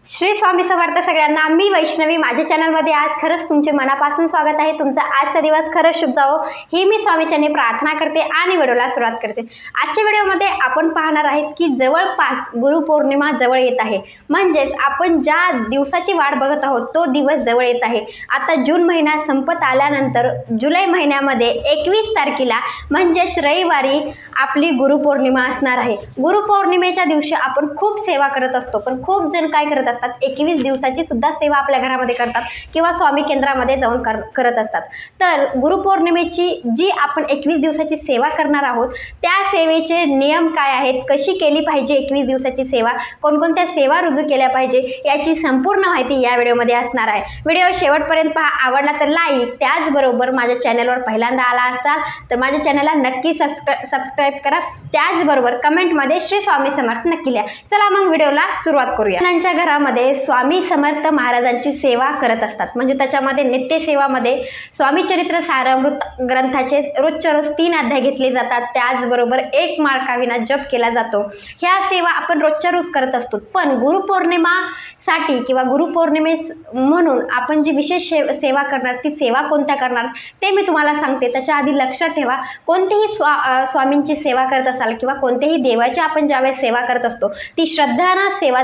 श्री स्वामी समर्थ सगळ्यांना। मी वैष्णवी, माझ्या चॅनलमध्ये आज खरंच तुमचे मनापासून स्वागत आहे। तुमचा आजचा दिवस खरंच शुभ जावो ही मी स्वामीचरणी प्रार्थना करते आणि व्हिडिओला सुरुवात करते। आजच्या व्हिडिओमध्ये आपण पाहणार आहोत की जवळपास गुरुपौर्णिमा जवळ येत आहे, म्हणजेच आपण ज्या दिवसाची वाट बघत आहोत तो दिवस जवळ येत आहे। आता जून महिना संपत आल्यानंतर जुलै महिन्यामध्ये 21 तारखेला म्हणजेच रविवारी आपली गुरुपौर्णिमा असणार आहे। गुरुपौर्णिमेच्या दिवशी आपण खूप सेवा करत असतो, पण खूप जण काय करत असतात 21 दिवसाची सुद्धा सेवा आपल्या घरामध्ये करतात किंवा स्वामी केंद्रामध्ये जाऊन करत असतात। तर गुरुपौर्णिमेची जी आपण 21 दिवसाची सेवा करणार आहोत त्या सेवेचे नियम काय आहेत, कशी केली पाहिजे 21 दिवसाची सेवा, कोणकोणत्या सेवा रुजू केल्या पाहिजे याची संपूर्ण माहिती या व्हिडिओमध्ये असणार आहे। व्हिडिओ शेवटपर्यंत पहा। आवडला तर लाईक, त्याचबरोबर माझ्या चॅनलवर पहिल्यांदा आला असाल तर माझ्या चॅनलला नक्की सबस्क्राइब करा, त्याचबरोबर कमेंटमध्ये श्री स्वामी समर्थ नक्की लिहा। चला मग व्हिडिओला सुरुवात करूया। त्यांच्या घरामध्ये स्वामी समर्थ महाराजांची सेवा करत असतात, म्हणजे त्याच्यामध्ये नित्य सेवामध्ये स्वामी चरित्र सारामृत ग्रंथाचे रोजच्या रोज 3 अध्याय घेतले जातात, त्याचबरोबर 1 माळकाविना जप केला जातो। ह्या सेवा आपण रोजच्या रोज करत असतो, पण गुरुपौर्णिमासाठी किंवा गुरुपौर्णिमेस म्हणून आपण जी विशेष सेवा करणार ती सेवा कोणत्या करणार ते मी तुम्हाला सांगते। त्याच्या आधी लक्षात ठेवा, कोणतीही स्वामींची सेवा करत असाल किंवा कोणत्याही देवाची आपण ज्यावेळेस सेवा करत असतो ती श्रद्धाने सेवा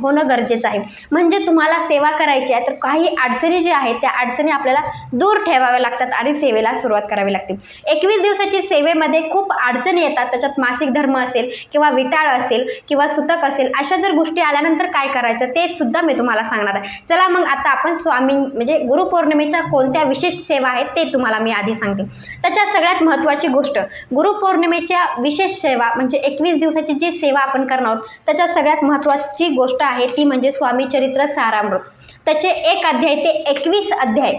होणं गरजेचं आहे। म्हणजे तुम्हाला सेवा करायची आहे तर काही अडचणी जी आहेत त्या अडचणी आपल्याला दूर ठेवाव्या लागतात आणि सेवेला सुरुवात करावी लागते। 21 दिवसाची सेवेमध्ये खूप अडचणी येतात, त्याच्यात मासिक धर्म असेल किंवा विटाळ असेल किंवा सुतक असेल, अशा जर गोष्टी आल्यानंतर काय करायचं ते सुद्धा मी तुम्हाला सांगणार आहे। चला मग आता आपण स्वामी म्हणजे गुरुपौर्णिमेच्या कोणत्या विशेष सेवा आहेत ते तुम्हाला मी आधी सांगते। त्याच्यात सगळ्यात महत्त्वाची गोष्ट गुरुपौर्णिमेच्या विशेष सेवा म्हणजे 21 दिवसाची जी सेवा आपण करणार आहोत त्याच्यात सगळ्यात महत्त्वाची गोष्ट आहे ती म्हणजे स्वामी चरित्र सारामृत। त्याचे 1 अध्याय ते 21 अध्याय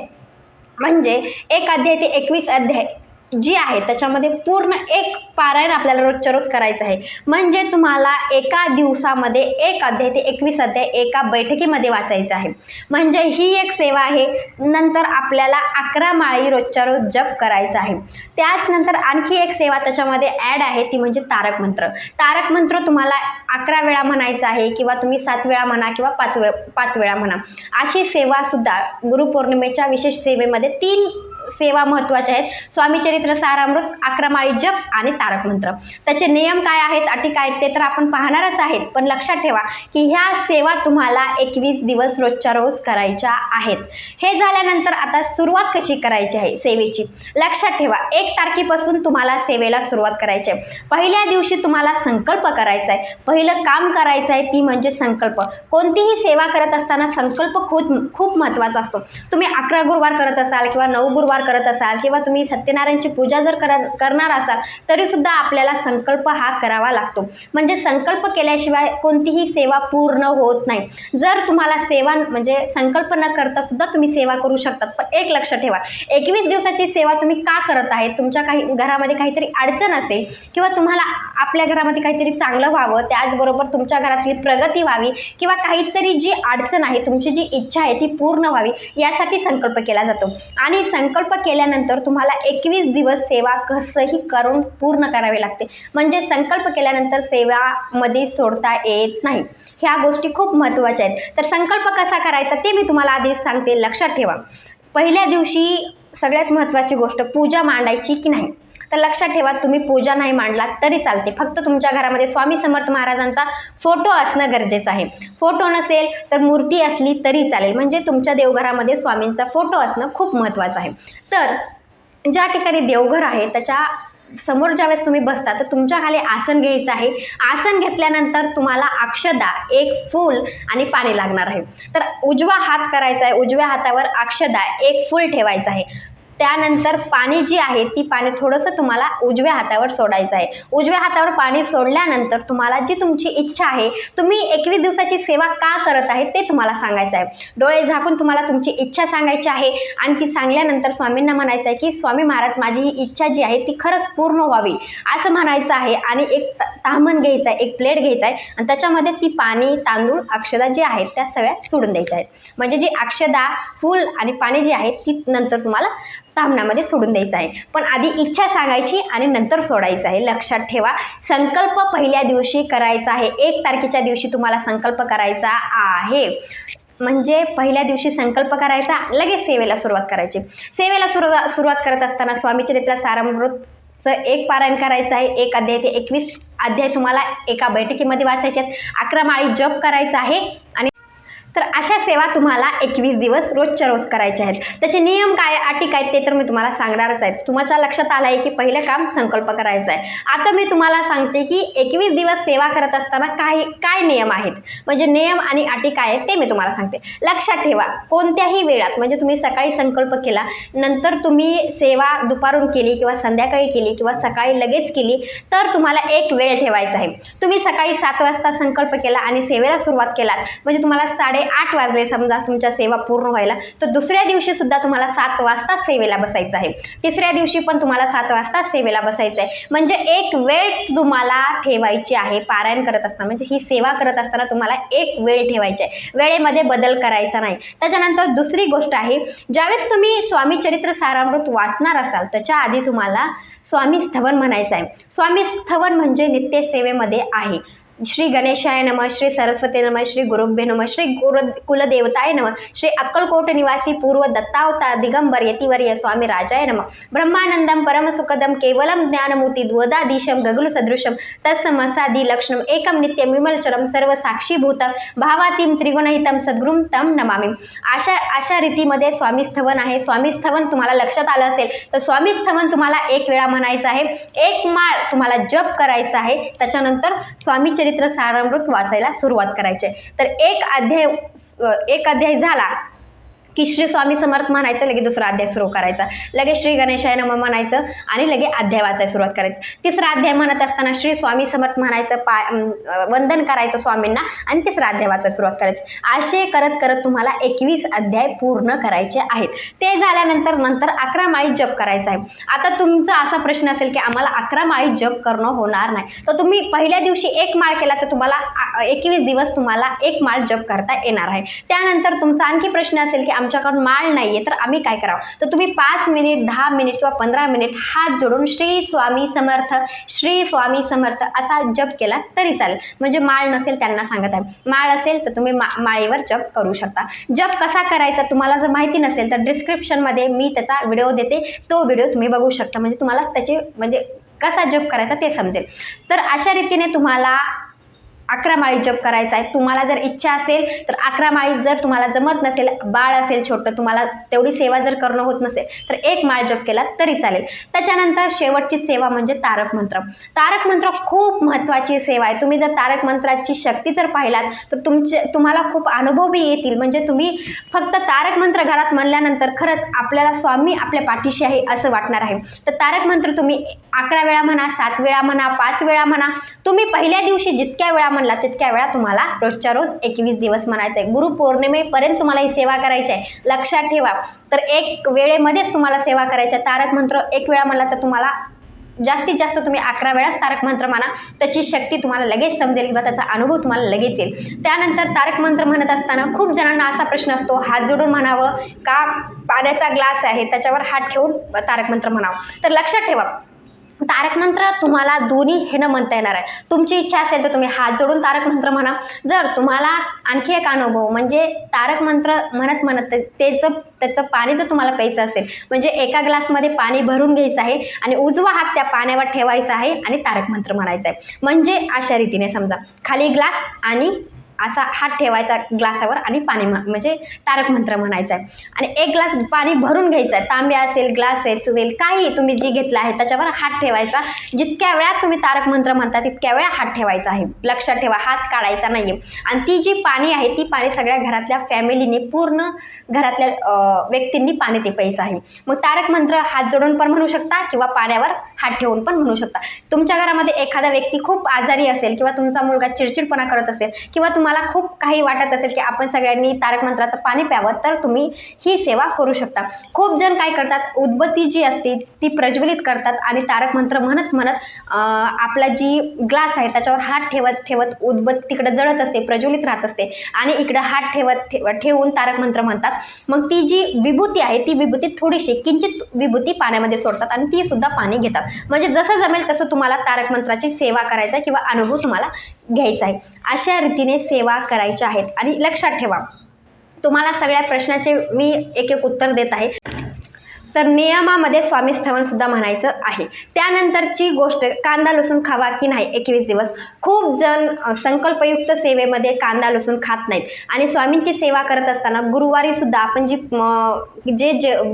म्हणजे 1 अध्याय ते 21 अध्याय जी आहे त्याच्यामध्ये पूर्ण 1 पारायण आपल्याला रोजच्या रोज करायचं आहे। म्हणजे तुम्हाला एका दिवसामध्ये 1 अध्याय ते 21 अध्याय एका बैठकीमध्ये वाचायचं आहे। म्हणजे ही एक सेवा आहे। नंतर आपल्याला 11 माळी रोजच्या रोज जप करायचा आहे। त्याच नंतर आणखी एक सेवा त्याच्यामध्ये ॲड आहे ती म्हणजे तारक मंत्र। तारक मंत्र तुम्हाला 11 वेळा म्हणायचा आहे किंवा तुम्ही 7 वेळा म्हणा किंवा 5 वेळा म्हणा। अशी सेवा सुद्धा गुरुपौर्णिमेच्या विशेष सेवेमध्ये 3 सेवा महत्त्वाच्या आहेत, स्वामी चरित्र सारामृत, 11 माळी जप आणि तारक मंत्र। त्याचे नियम काय आहेत, अटी काय आहेत ते तर आपण पाहणारच आहेत, पण लक्षात ठेवा की ह्या सेवा तुम्हाला 21 दिवस रोजच्या रोज करायच्या आहेत। हे झाल्यानंतर आता सुरुवात कशी करायची आहे सेवेची, लक्षात ठेवा 1 तारखेपासून तुम्हाला सेवेला सुरुवात करायची आहे। पहिल्या दिवशी तुम्हाला संकल्प करायचा आहे, पहिलं काम करायचं आहे ती म्हणजे संकल्प। कोणतीही सेवा करत असताना संकल्प खूप महत्त्वाचा असतो। तुम्ही 11 गुरुवार करत असाल किंवा 9 गुरुवार करत असाल किंवा तुम्ही सत्यनारायणची पूजा जर करणार असाल तरी सुद्धा आपल्याला संकल्प हा करावा लागतो। म्हणजे संकल्प केल्याशिवाय कोणतीही सेवा पूर्ण होत नाही। जर तुम्हाला सेवा म्हणजे संकल्प न करता सुद्धा तुम्ही सेवा करू शकतात, पण एक लक्षात ठेवा 21 दिवसाची सेवा तुम्ही का करत आहे, तुमच्या घरामध्ये काहीतरी अडचण असेल किंवा तुम्हाला आपल्या घरामध्ये काहीतरी चांगलं व्हावं, त्याचबरोबर तुमच्या घरातली प्रगती व्हावी किंवा काहीतरी जी अडचण आहे तुमची जी इच्छा आहे ती पूर्ण व्हावी यासाठी संकल्प केला जातो। आणि संकल्प केल्यानंतर तुम्हाला 21 दिवस सेवा कसंही करून पूर्ण करावी लागते। म्हणजे संकल्प केल्यानंतर सेवा मध्ये सोडता येत नाही। ह्या गोष्टी खूप महत्त्वाच्या आहेत। तर संकल्प कसा करायचा ते मी तुम्हाला आधी सांगते, लक्षात ठेवा। पहिल्या दिवशी सगळ्यात महत्त्वाची गोष्ट पूजा मांडायची की नाही, तर लक्षात ठेवा तुम्ही पूजा नाही मांडला तरी चालते, फक्त तुमच्या घरामध्ये स्वामी समर्थ महाराजांचा फोटो असणं गरजेचं आहे। फोटो नसेल तर मूर्ती असली तरी चालेल, म्हणजे तुमच्या देवघरामध्ये स्वामींचा फोटो असणं खूप महत्त्वाचं आहे। तर ज्या ठिकाणी देवघर आहे त्याच्या समोर ज्यावेळेस तुम्ही बसता तर तुमच्या खाली आसन घ्यायचं आहे। आसन घेतल्यानंतर तुम्हाला अक्षदा, 1 फूल आणि पाणी लागणार आहे। तर उजवा हात करायचा आहे, उजव्या हातावर अक्षदा, 1 फूल ठेवायचं आहे। त्यानंतर पाणी जी आहे ती पाणी थोडंसं तुम्हाला उजव्या हातावर सोडायचं आहे। उजव्या हातावर पाणी सोडल्यानंतर तुम्हाला जी तुमची इच्छा आहे, तुम्ही 21 दिवसाची सेवा का करत आहे ते तुम्हाला सांगायचं आहे। डोळे झाकून तुम्हाला तुमची इच्छा सांगायची आहे आणि ती सांगल्यानंतर स्वामींना म्हणायचं आहे की स्वामी महाराज माझी ही इच्छा जी आहे ती खरंच पूर्ण व्हावी असं म्हणायचं आहे। आणि एक ताम्हण घ्यायचं आहे, एक प्लेट घ्यायचं आहे आणि त्याच्यामध्ये ती पाणी, तांदूळ, अक्षदा जे आहेत त्या सगळ्या सोडून द्यायच्या आहेत। म्हणजे जी अक्षदा, फूल आणि पाणी जे आहे ती नंतर तुम्हाला तामणामध्ये सोडून द्यायचं आहे. पण आधी इच्छा सांगायची आणि नंतर सोडायचं आहे. लक्षात ठेवा, संकल्प पहिल्या दिवशी करायचा आहे. 1 तारखेच्या दिवशी तुम्हाला संकल्प करायचा आहे. म्हणजे पहिल्या दिवशी संकल्प करायचा, लगेच सेवेला सुरुवात करायची. सेवेला सुरुवात करत असताना स्वामीचरित्र सारामृतचं 1 पारायण करायचं आहे. 1 अध्याय ते 21 अध्याय तुम्हाला एका बैठकीमध्ये वाचायचे आहेत. 11 माळी जप करायचा आहे. आणि तर अशा सेवा तुम्हाला 21 दिवस रोजच्या रोज करायच्या आहेत. त्याचे नियम काय, अटी काय ते तर मी तुम्हाला सांगणारच आहे. तुमच्या लक्षात आलं आहे की पहिलं काम संकल्प करायचं आहे. आता मी तुम्हाला सांगते की 21 दिवस सेवा करत असताना काय नियम आहेत, म्हणजे नियम आणि अटी काय आहेत ते मी तुम्हाला सांगते. लक्षात ठेवा, कोणत्याही वेळात, म्हणजे तुम्ही सकाळी संकल्प केला, नंतर तुम्ही सेवा दुपारून केली किंवा संध्याकाळी केली किंवा सकाळी लगेच केली, तर तुम्हाला एक वेळ ठेवायचा आहे. तुम्ही सकाळी 7 वाजता संकल्प केला आणि सेवेला सुरुवात केलात, म्हणजे तुम्हाला 8:30 वाजले समजा तुमच्या सेवा पूर्ण व्हायला, तर दुसऱ्या दिवशी सुद्धा तुम्हाला 7 वाजता सेवेला बसायचं आहे. तिसऱ्या दिवशी पण तुम्हाला 7 वाजता सेवेला बसायचं आहे. म्हणजे एक वेळ तुम्हाला ठेवायची आहे. पारायण करत असताना, म्हणजे ही सेवा करत असताना तुम्हाला एक वेळ ठेवायची आहे. वेळेमध्ये बदल करायचा नाही. त्याच्यानंतर दुसरी गोष्ट आहे, ज्यावेळेस तुम्ही स्वामी चरित्र सारामृत वाचणार असाल त्याच्या आधी तुम्हाला स्वामी स्थवन म्हणायचं आहे. स्वामी स्थवन म्हणजे नित्य सेवेमध्ये आहे. श्री गणेशाय नमः, श्री सरस्वती नमः, श्री गुरुभ्ये नमः, श्री कुलदेवताय नमः, श्री अक्कलकोट निवासी पूर्व दत्तावतार दिगंबर यतिवर्य स्वामी राजाय नमः, ब्रह्मानंदम परमसुखदम केवलम ज्ञानमूर्ति द्वदाधीशम गगलु सदृशम तत्समसादि लक्षणम एकम नित्यम विमलचरम सर्व साक्षीभूत भावातीम त्रिगुणहितम सद्गुरुम तम नमामि. अशा रीतीमध्ये स्वामी स्थवन आहे. स्वामी स्थवन तुम्हाला लक्षात आलं असेल तर स्वामी स्थवन तुम्हाला 1 वेळा म्हणायचं आहे. 1 माळ तुम्हाला जप करायचा आहे. त्याच्यानंतर स्वामी चरित्र सारामृत वाचायला सुरुवात करायची. तर एक अध्याय झाला की श्री स्वामी समर्थ म्हणायचं, लगे दुसरा अध्याय सुरू करायचा, लगे श्री गणेशाय नमः म्हणायचं आणि लगे अध्याय वाचायला सुरुवात करायची. तिसरा अध्याय म्हणत असताना श्री स्वामी समर्थ म्हणायचं, वंदन करायचं स्वामींना आणि तिसरा अध्याय वाचायला सुरुवात करायची. असे करत करत तुम्हाला 21 अध्याय पूर्ण करायचे आहेत. ते झाल्यानंतर 11 माळी जप करायचा आहे. आता तुमचा असा प्रश्न असेल की आम्हाला 11 माळी जप करणं होणार नाही, तर तुम्ही पहिल्या दिवशी 1 माळ केला तर तुम्हाला 21 दिवस तुम्हाला 1 माळ जप करता येणार आहे. त्यानंतर तुमचा आणखी प्रश्न असेल की आमच्याकडून माळ नाहीये तर आम्ही काय करावं, तर तुम्ही 5 मिनिट 10 मिनिट किंवा 15 मिनिट हात जोडून श्री स्वामी समर्थ, श्री स्वामी समर्थ असा जप केला तरी चालेल. म्हणजे माळ नसेल त्यांना सांगत आहे, माळ असेल तर तुम्ही माळेवर जप करू शकता. जप कसा करायचा तुम्हाला जर माहिती नसेल तर डिस्क्रिप्शनमध्ये मी त्याचा व्हिडिओ देते, तो व्हिडिओ तुम्ही बघू शकता. म्हणजे तुम्हाला त्याचे म्हणजे कसा जप करायचा ते समजेल. तर अशा रीतीने तुम्हाला 11 माळी जप करायचा आहे. तुम्हाला जर इच्छा असेल तर 11 माळी, जर तुम्हाला जमत नसेल, बाळ असेल छोटं, तुम्हाला तेवढी सेवा जर करणं होत नसेल तर 1 माळ जप केला तरी चालेल. त्याच्यानंतर शेवटची सेवा म्हणजे तारक मंत्र. तारक मंत्र खूप महत्त्वाची सेवा आहे. तुम्ही जर तारक मंत्राची शक्ती जर पाहिलात तर तुम्हाला खूप अनुभव बी येतील. म्हणजे तुम्ही फक्त तारक मंत्र घरात म्हणल्यानंतर खरंच आपल्याला स्वामी आपल्या पाठीशी आहे असं वाटणार आहे. तर तारक मंत्र तुम्ही 11 वेळा म्हणा, 7 वेळा म्हणा, 5 वेळा म्हणा. तुम्ही पहिल्या दिवशी जितक्या वेळा म्हणला तितक्या वेळा तुम्हाला रोजच्या रोज 21 दिवस म्हणायचं आहे. गुरुपौर्णिमेपर्यंत तुम्हाला ही सेवा करायची आहे. लक्षात ठेवा. तर 1 वेळेमध्येच तुम्हाला सेवा करायची आहे. तारक मंत्र 1 वेळा म्हणला तर तुम्हाला जास्तीत जास्त तुम्ही 11 वेळाच तारक मंत्र म्हणा. त्याची शक्ती तुम्हाला लगेच समजेल किंवा त्याचा अनुभव तुम्हाला लगेच येईल. त्यानंतर तारक मंत्र म्हणत असताना खूप जणांना असा प्रश्न असतो, हात जोडून म्हणावं का पाण्याचा ग्लास आहे त्याच्यावर हात ठेवून तारक मंत्र म्हणावं. तर लक्षात ठेवा, तारक मंत्र तुम्हाला दोन्ही ह्यानं म्हणता येणार आहे. तुमची इच्छा असेल तर तुम्ही हात जोडून तारक मंत्र म्हणा. जर तुम्हाला आणखी एक अनुभव म्हणजे तारक मंत्र म्हणत त्याचं पाणी जर तुम्हाला प्यायचं असेल, म्हणजे एका ग्लासमध्ये पाणी भरून घ्यायचं आहे आणि उजवा हात त्या पाण्यावर ठेवायचा आहे आणि तारक मंत्र म्हणायचं आहे. म्हणजे अशा रीतीने समजा खाली ग्लास आणि असा हात ठेवायचा ग्लासावर आणि पाणी म्हणजे तारक मंत्र म्हणायचं आहे. आणि 1 ग्लास पाणी भरून घ्यायचं आहे. तांब्या असेल, ग्लास असेल, काही तुम्ही जे घेतलं आहे त्याच्यावर हात ठेवायचा. जितक्या वेळा तुम्ही तारक मंत्र म्हणता तितक्या वेळा हात ठेवायचा आहे. लक्षात ठेवा, हात काढायचा नाहीये. आणि ती जी पाणी आहे ती पाणी सगळ्या घरातल्या फॅमिलीने, पूर्ण घरातल्या व्यक्तींनी पाणी ते प्यायचं आहे. मग तारक मंत्र हात जोडून पण म्हणू शकता किंवा पाण्यावर हात ठेवून पण म्हणू शकता. तुमच्या घरामध्ये एखादा व्यक्ती खूप आजारी असेल किंवा तुमचा मुलगा चिडचिडपणा करत असेल किंवा तुम्हाला तुम्हाला खूप काही वाटत असेल की आपण सगळ्यांनी तारक मंत्राचं पाणी प्यावं, तर तुम्ही ही सेवा करू शकता. खूप जण काय करतात, उदबत्ती जी असते ती प्रज्वलित करतात आणि तारक मंत्र म्हणत म्हणत आपला जी ग्लास आहे त्याच्यावर हात ठेवत ठेवत उदबत्ती तिकडे जळत असते, प्रज्वलित राहत असते आणि इकडे हात ठेवून तारक मंत्र म्हणतात. मग ती जी विभूती आहे ती विभूती थोडीशी किंचित विभूती पाण्यामध्ये सोडतात आणि ती सुद्धा पाणी घेतात. म्हणजे जसं जमेल तसं तुम्हाला तारक मंत्राची सेवा करायचा किंवा अनुभव तुम्हाला घ्यायचा आहे. अशा रीतीने सेवा करायच्या आहेत. आणि लक्षात ठेवा, तुम्हाला सगळ्या प्रश्नाचे मी एक एक उत्तर देत आहे. तर नियमामध्ये स्वामी स्थवन सुद्धा म्हणायचं आहे. त्यानंतरची गोष्ट, कांदा लसूण खावा की नाही 21 दिवस. खूप जण संकल्पयुक्त सेवेमध्ये कांदा लसूण खात नाहीत आणि स्वामींची सेवा करत असताना गुरुवारी सुद्धा आपण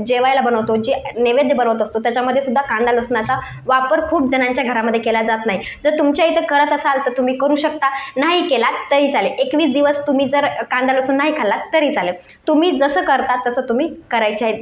जेवायला बनवतो, जे नैवेद्य बनवत असतो त्याच्यामध्ये सुद्धा कांदा लसणाचा वापर खूप जणांच्या घरामध्ये केला जात नाही. जर तुमच्या इथं करत असाल तर तुम्ही करू शकता, नाही केलात तरी चालेल. 21 दिवस तुम्ही जर कांदा लसूण नाही खाल्लात तरी चालेल. तुम्ही जसं करता तसं तुम्ही करायचे आहे.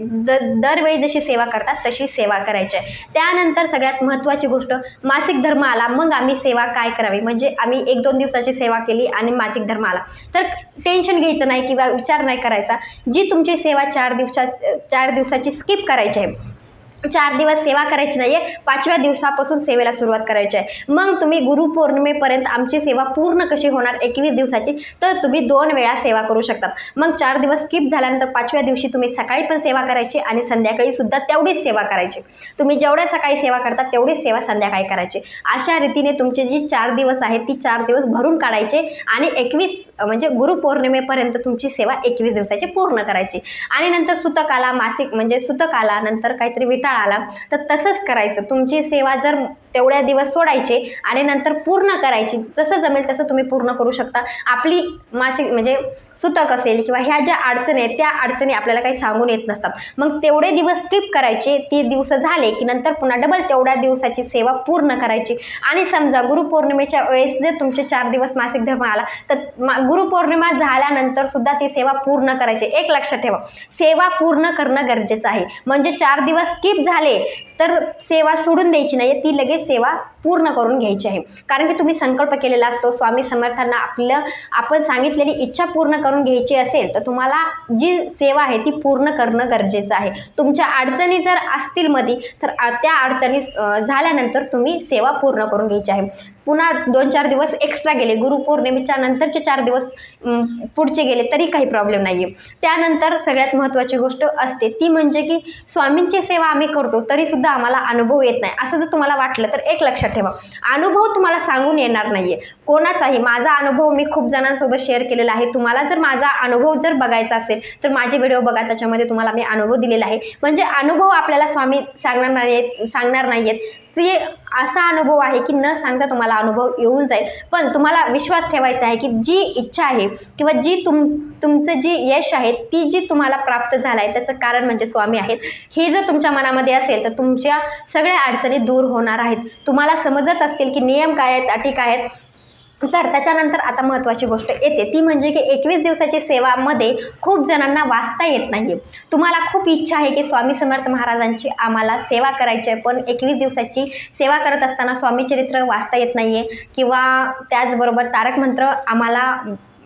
दरवेळी जशी सेवा करतात तशी सेवा करायची आहे. त्यानंतर सगळ्यात महत्त्वाची गोष्ट, मासिक धर्म आला मग आम्ही सेवा काय करावी. म्हणजे आम्ही 1-2 दिवसाची सेवा केली आणि मासिक धर्म आला तर टेन्शन घ्यायचं नाही किंवा विचार नाही करायचा. जी तुमची सेवा 4 दिवसाची स्किप करायची आहे, 4 दिवस सेवा करायची नाहीये, 5व्या दिवसापासून सेवेला सुरुवात करायची आहे. मग तुम्ही गुरुपौर्णिमेपर्यंत आमची सेवा पूर्ण कशी होणार 21 दिवसाची, तर तुम्ही 2 वेळा सेवा करू शकतात. मग 4 दिवस स्किप झाल्यानंतर 5व्या दिवशी तुम्ही सकाळी पण सेवा करायची आणि संध्याकाळी सुद्धा तेवढीच सेवा करायची. तुम्ही जेवढ्या सकाळी सेवा करतात तेवढीच सेवा संध्याकाळी करायची. अशा रीतीने तुमचे जी 4 दिवस आहेत ती 4 दिवस भरून काढायचे आणि 21 म्हणजे गुरुपौर्णिमेपर्यंत तुमची सेवा 21 दिवसाची पूर्ण करायची. आणि नंतर सुतक आला, मासिक म्हणजे सुतक आला, नंतर काहीतरी विटाळ आला तर तसंच करायचं. तुमची सेवा जर तेवढ्या दिवस सोडायचे आणि नंतर पूर्ण करायची. जसं जमेल तसं तुम्ही पूर्ण करू शकता. आपली मासिक म्हणजे सुतक असेल किंवा ह्या ज्या अडचणी आहेत त्या अडचणी आपल्याला काही सांगून येत नसतात. मग तेवढे दिवस स्किप करायचे. 30 दिवस झाले की नंतर पुन्हा डबल तेवढ्या दिवसाची सेवा पूर्ण करायची. आणि समजा गुरुपौर्णिमेच्या वेळेस जर तुमचे 4 दिवस मासिक धर्म आला तर गुरुपौर्णिमा झाल्यानंतर सुद्धा ती सेवा पूर्ण करायची. एक लक्षात ठेवा, सेवा पूर्ण करणं गरजेचं आहे. म्हणजे 4 दिवस स्किप झाले तर सेवा सोडून द्यायची नाही, ती लगेच सेवा पूर्ण करून घ्यायची आहे. कारण की तुम्ही संकल्प केलेला असतो स्वामी समर्थांना आपण सांगितलेली इच्छा पूर्ण करून घ्यायची असेल तर तुम्हाला जी सेवा आहे ती पूर्ण करणं गरजेचं आहे. तुमच्या अडचणी जर असतील मध्ये तर त्या अडचणी झाल्यानंतर तुम्ही सेवा पूर्ण करून घ्यायची आहे. पुन्हा 2-4 दिवस एक्स्ट्रा गेले, गुरुपौर्णिमेच्या नंतरचे 4 दिवस पुढचे गेले तरी काही प्रॉब्लेम नाही आहे. त्यानंतर सगळ्यात महत्त्वाची गोष्ट असते ती म्हणजे की स्वामींची सेवा आम्ही करतो तरी सुद्धा आम्हाला अनुभव येत नाही असं जर तुम्हाला वाटलं तर एक लक्षात ठेवा, अनुभव तुम्हाला सांगून येणार नाहीये कोणाचाही. माझा अनुभव मी खूप जणांसोबत शेअर केलेला आहे. तुम्हाला जर माझा अनुभव जर बघायचा असेल तर माझे व्हिडिओ बघा, त्याच्यामध्ये तुम्हाला मी अनुभव दिलेला आहे. म्हणजे अनुभव आपल्याला स्वामी सांगणार नाहीयेत. ते असा अनुभव आहे की न सांगता तुम्हाला अनुभव येऊन जाईल. पण तुम्हाला विश्वास ठेवायचा आहे की जी इच्छा आहे किंवा जी तुमचं जी यश आहे ती जी तुम्हाला प्राप्त झालं आहे त्याचं कारण म्हणजे स्वामी आहेत. हे जर तुमच्या मनामध्ये असेल तर तुमच्या सगळ्या अडचणी दूर होणार आहेत. तुम्हाला समजत असतील की नियम काय आहेत, अटी काय आहेत. तर त्याच्यानंतर आता महत्त्वाची गोष्ट येते ती म्हणजे की 21 दिवसाची सेवामध्ये खूप जणांना वाचता येत नाही. तुम्हाला खूप इच्छा आहे की स्वामी समर्थ महाराजांची आम्हाला सेवा करायची आहे, पण 21 दिवसाची सेवा करत असताना स्वामी चरित्र वाचता येत नाही आहे किंवा त्याचबरोबर तारक मंत्र आम्हाला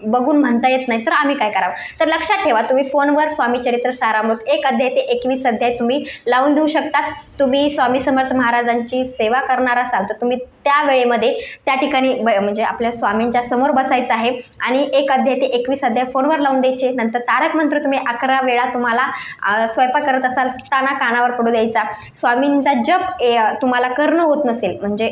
बघून म्हणता येत नाही, तर आम्ही काय करावं. तर लक्षात ठेवा, तुम्ही फोनवर स्वामी चरित्र सारामृत 1 अध्याय ते 21 अध्याय तुम्ही लावून देऊ शकतात. तुम्ही स्वामी समर्थ महाराजांची सेवा करणार असाल तर तुम्ही त्या वेळेमध्ये त्या ठिकाणी म्हणजे आपल्या स्वामींच्या समोर बसायचं आहे आणि 1 अध्याय ते 21 अध्याय फोनवर लावून द्यायचे. नंतर तारक मंत्र तुम्ही 11 वेळा तुम्हाला स्वयंपाक करत असाल ताना कानावर पडू द्यायचा. स्वामींचा जप तुम्हाला करणं होत नसेल म्हणजे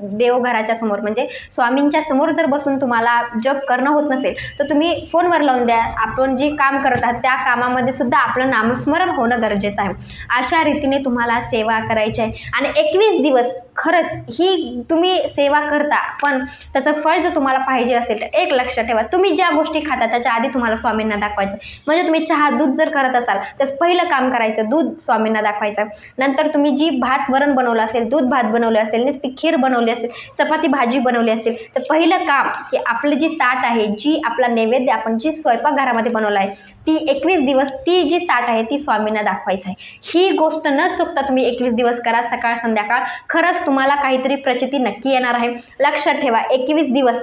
देवघराच्या समोर म्हणजे स्वामींच्या समोर जर बसून तुम्हाला जप करणं होत नसेल तर तुम्ही फोनवर लावून द्या. आपण जे काम करत आहात त्या कामामध्ये सुद्धा आपलं नामस्मरण होणं गरजेचं आहे. अशा रीतीने तुम्हाला सेवा करायची आहे. आणि 21 दिवस खरंच ही तुम्ही सेवा करता, पण त्याचं फळ जर तुम्हाला पाहिजे असेल तर एक लक्षात ठेवा, तुम्ही ज्या गोष्टी खाता त्याच्या आधी तुम्हाला स्वामींना दाखवायचं. म्हणजे तुम्ही चहा दूध जर करत असाल तर पहिलं काम करायचं, दूध स्वामींना दाखवायचं. नंतर तुम्ही जी भात वरण बनवलं असेल, दूध भात बनवलं असेल, नुसती खीर बनवली असेल, चपाती भाजी बनवली असेल तर पहिलं काम की आपलं जी ताट आहे, जी आपला नैवेद्य आपण जी स्वयंपाकघरामध्ये बनवला आहे ती 21 दिवस ती जी ताट आहे ती स्वामींना दाखवायचं आहे. ही गोष्ट न चुकता तुम्ही 21 दिवस करा, सकाळ संध्याकाळ. खरंच तुम्हाला काहीतरी प्रचिती नक्की येणार आहे. लक्षात ठेवा, 21 दिवस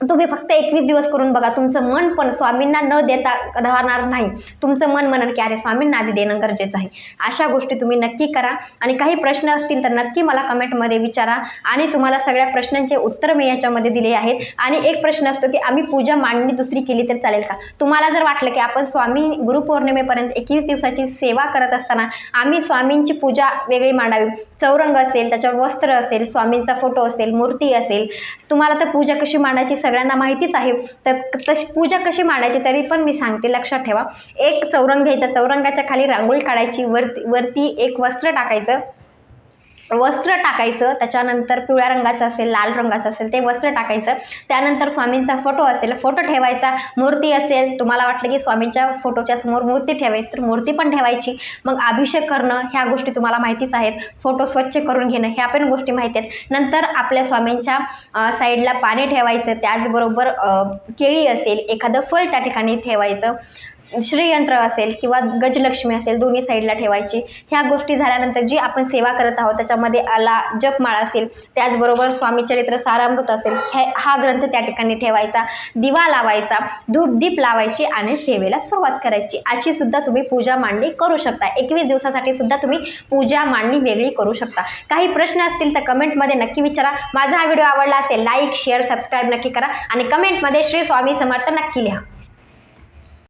तुम्ही फक्त 21 दिवस करून बघा. तुमचं मन पण स्वामींना न देता राहणार नाही. तुमचं मन म्हणेल की अरे स्वामींना आधी देणं गरजेचं आहे. अशा गोष्टी तुम्ही नक्की करा. आणि काही प्रश्न असतील तर नक्की मला कमेंटमध्ये विचारा आणि तुम्हाला सगळ्या प्रश्नांचे उत्तर मी याच्यामध्ये दिले आहेत. आणि एक प्रश्न असतो की आम्ही पूजा मांडणी दुसरी केली तर चालेल का? तुम्हाला जर वाटलं की आपण स्वामी गुरुपौर्णिमेपर्यंत 21 दिवसाची सेवा करत असताना आम्ही स्वामींची पूजा वेगळी मांडावी, चौरंग असेल, त्याच्यावर वस्त्र असेल, स्वामींचा फोटो असेल, मूर्ती असेल, तुम्हाला तर पूजा कशी मांडायची सगळ्यांना माहितीच आहे. तर तशी पूजा कशी मांडायची तरी पण मी सांगते, लक्षात ठेवा. एक चौरंग घ्यायचा, चौरंगाच्या खाली रांगोळी काढायची, वरती एक वस्त्र टाकायचं, त्याच्यानंतर पिवळ्या रंगाचं असेल, लाल रंगाचं असेल ते वस्त्र टाकायचं. त्यानंतर स्वामींचा फोटो असेल, फोटो ठेवायचा. मूर्ती असेल, तुम्हाला वाटलं की स्वामींच्या फोटोच्या समोर मूर्ती ठेवायची तर मूर्ती पण ठेवायची. मग अभिषेक करणं ह्या गोष्टी तुम्हाला माहितीच आहेत. फोटो स्वच्छ करून घेणं ह्या पण गोष्टी माहिती आहेत. नंतर आपल्या स्वामींच्या साईडला पाणी ठेवायचं. त्याचबरोबर केळी असेल, एखादं फळ त्या ठिकाणी ठेवायचं. श्रीयंत्र असेल किंवा गजलक्ष्मी असेल दोन्ही साईडला ठेवायची. ह्या गोष्टी झाल्यानंतर जी आपण सेवा करत आहोत त्याच्यामध्ये आला जपमाळ असेल, त्याचबरोबर स्वामीचरित्र सारामृत असेल, हा ग्रंथ त्या ठिकाणी ठेवायचा. दिवा लावायचा, धूपदीप लावायची आणि सेवेला सुरुवात करायची. अशी सुद्धा तुम्ही पूजा मांडणी करू शकता. 21 दिवसासाठी सुद्धा तुम्ही पूजा मांडणी वेगळी करू शकता. काही प्रश्न असतील तर कमेंटमध्ये नक्की विचारा. माझा हा व्हिडिओ आवडला असेल लाईक शेअर सबस्क्राईब नक्की करा आणि कमेंटमध्ये श्री स्वामी समर्थ नक्की लिहा.